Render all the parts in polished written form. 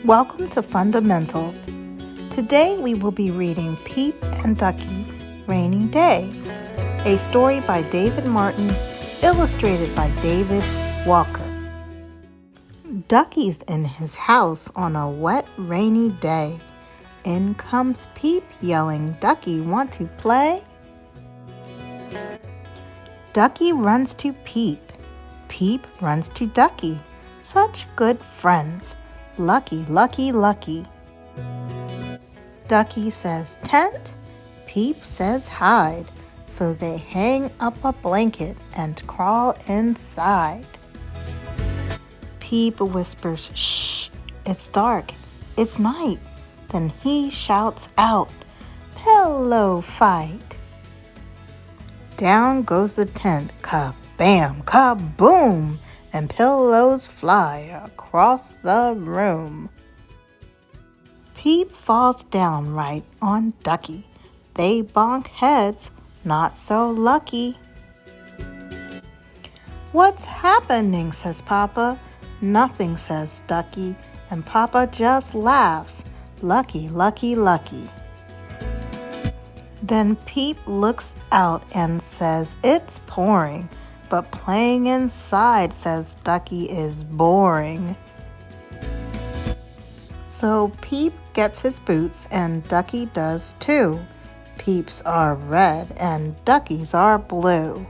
Welcome to Fundamentals. Today we will be reading Peep and Ducky, Rainy Day, a story by David Martin, illustrated by David Walker. Ducky's in his house on a wet, rainy day. In comes Peep yelling, "Ducky, want to play?" Ducky runs to Peep. Peep runs to Ducky. Such good friends. Lucky, lucky, lucky. Ducky says tent. Peep says hide. So they hang up a blanket and crawl inside. Peep whispers, "Shh, it's dark, it's night." Then he shouts out, "Pillow fight." Down goes the tent, kabam, kaboom, and pillows fly across the room. Peep falls down right on Ducky. They bonk heads, not so lucky. "What's happening?" says Papa. "Nothing," says Ducky, and Papa just laughs. Lucky, lucky, lucky. Then Peep looks out and says, "It's pouring, but playing inside," says Ducky, "is boring." So Peep gets his boots and Ducky does too. Peep's are red and Ducky's are blue.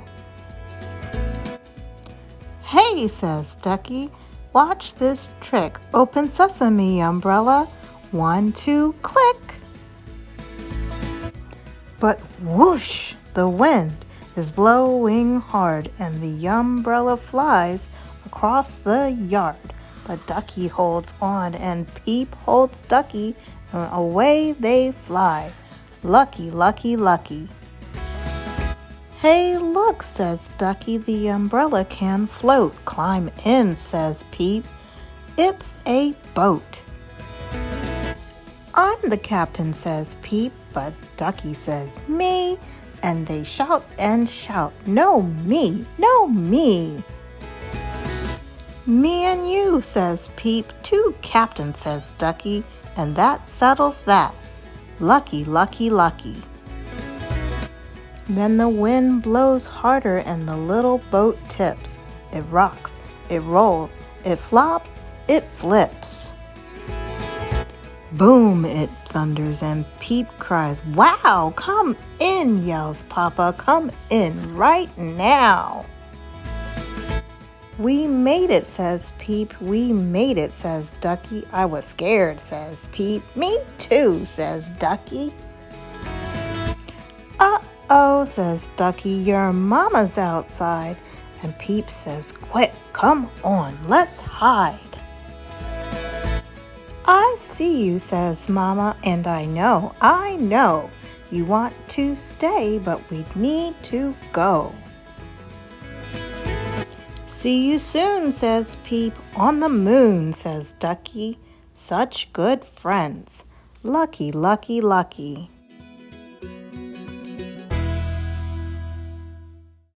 "Hey," says Ducky, "watch this trick. Open sesame, umbrella. 1, 2, click." But whoosh, the wind is blowing hard and the umbrella flies across the yard. But Ducky holds on and Peep holds Ducky, and away they fly. Lucky, lucky, lucky. "Hey, look," says Ducky, "the umbrella can float." "Climb in," says Peep. "It's a boat." "I'm the captain," says Peep, but Ducky says, "Me," and they shout and shout, "No me, no me." "Me and you," says Peep. "Two captains," says Ducky, and that settles that. Lucky, lucky, lucky. Then the wind blows harder and the little boat tips. It rocks, it rolls, it flops, it flips. Boom, it thunders, and Peep cries, "Wow, come in," yells Papa, "come in right now." "We made it," says Peep. "We made it," says Ducky. "I was scared," says Peep. "Me too," says Ducky. "Uh-oh," says Ducky, "your mama's outside." And Peep says, "Quick, come on, let's hide." "I see you," says Mama, "and I know you want to stay, but we need to go." "See you soon," says Peep. "On the moon," says Ducky. Such good friends. Lucky, lucky, lucky.